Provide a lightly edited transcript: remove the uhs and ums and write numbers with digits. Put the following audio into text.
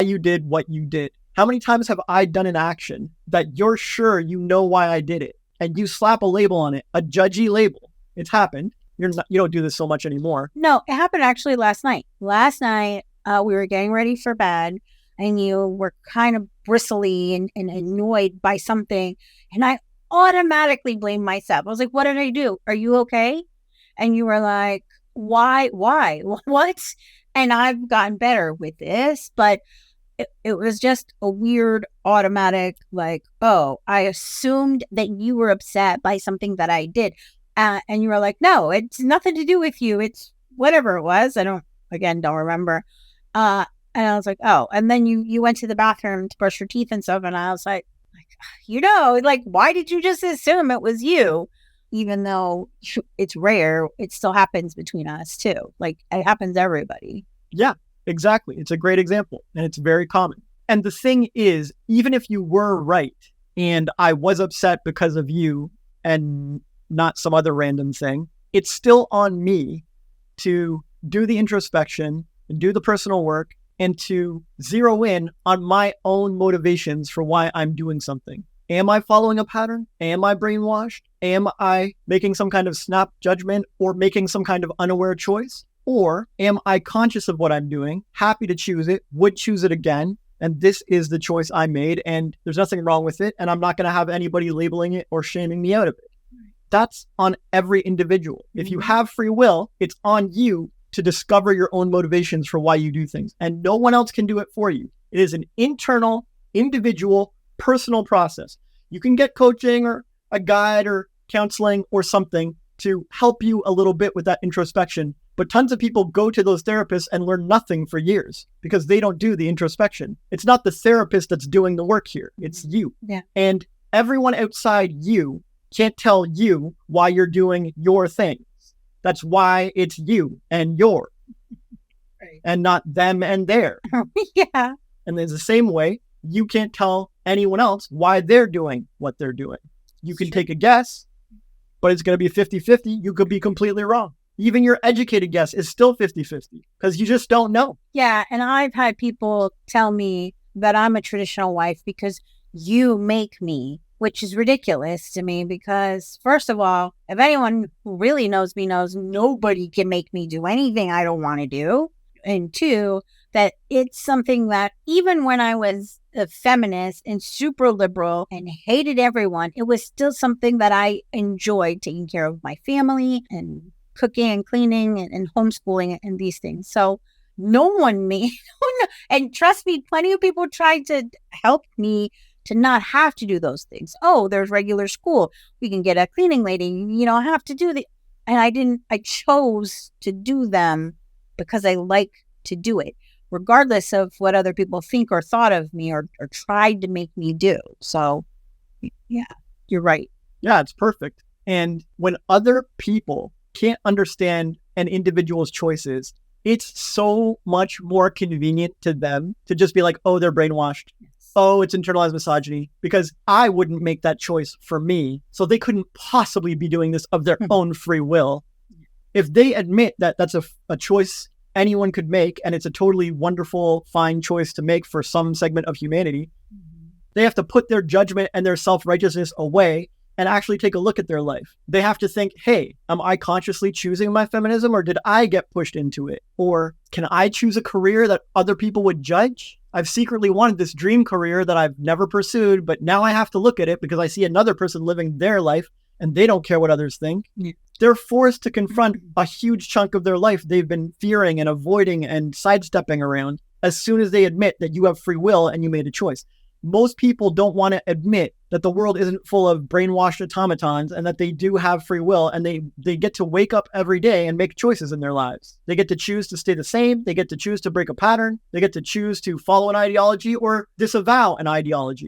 you did what you did. How many times have I done an action that you're sure you know why I did it, and you slap a label on it, a judgy label? It's happened. You don't do this so much anymore. No, it happened actually last night. Last night, we were getting ready for bed, and you were kind of bristly and annoyed by something, and I automatically blamed myself. I was like, what did I do? Are you okay? And you were like, why? What? And I've gotten better with this, but it was just a weird automatic, like, oh, I assumed that you were upset by something that I did. And you were like, no, it's nothing to do with you. It's whatever it was. I don't remember. And I was like, oh, and then you went to the bathroom to brush your teeth and stuff. And I was like, why did you just assume it was you? Even though it's rare, it still happens between us too. Like, it happens to everybody. Yeah, exactly. It's a great example, and it's very common. And the thing is, even if you were right and I was upset because of you and not some other random thing, it's still on me to do the introspection and do the personal work and to zero in on my own motivations for why I'm doing something. Am I following a pattern? Am I brainwashed? Am I making some kind of snap judgment or making some kind of unaware choice? Or am I conscious of what I'm doing, happy to choose it, would choose it again, and this is the choice I made, and there's nothing wrong with it, and I'm not going to have anybody labeling it or shaming me out of it. That's on every individual. If you have free will, it's on you to discover your own motivations for why you do things, and no one else can do it for you. It is an internal, individual, personal process. You can get coaching or a guide or counseling or something to help you a little bit with that introspection. But tons of people go to those therapists and learn nothing for years because they don't do the introspection. It's not the therapist that's doing the work here. It's you. Yeah. And everyone outside you can't tell you why you're doing your things. That's why it's you and your, right, and not them and their. Yeah. And there's the same way you can't tell anyone else why they're doing what they're doing. You can take a guess, but it's going to be 50-50. You could be completely wrong. Even your educated guess is still 50-50 because you just don't know. Yeah. And I've had people tell me that I'm a traditional wife because you make me, which is ridiculous to me because, first of all, if anyone who really knows me knows nobody can make me do anything I don't want to do. And two, that it's something that even when I was a feminist and super liberal and hated everyone, it was still something that I enjoyed, taking care of my family and cooking and cleaning and homeschooling and these things. So no one made, and trust me, plenty of people tried to help me to not have to do those things. Oh, there's regular school. We can get a cleaning lady. You don't have to do the, and I chose to do them because I like to do it, regardless of what other people think or thought of me or tried to make me do. So yeah, you're right. Yeah, it's perfect. And when other people can't understand an individual's choices, it's so much more convenient to them to just be like, oh, they're brainwashed. Yes. Oh, it's internalized misogyny, because I wouldn't make that choice for me. So they couldn't possibly be doing this of their own free will. If they admit that that's a choice anyone could make, and it's a totally wonderful, fine choice to make for some segment of humanity, they have to put their judgment and their self-righteousness away and actually take a look at their life. They have to think, hey, am I consciously choosing my feminism, or did I get pushed into it? Or can I choose a career that other people would judge? I've secretly wanted this dream career that I've never pursued, but now I have to look at it because I see another person living their life and they don't care what others think. Yeah. They're forced to confront a huge chunk of their life they've been fearing and avoiding and sidestepping around as soon as they admit that you have free will and you made a choice. Most people don't want to admit that the world isn't full of brainwashed automatons and that they do have free will, and they get to wake up every day and make choices in their lives. They get to choose to stay the same. They get to choose to break a pattern. They get to choose to follow an ideology or disavow an ideology.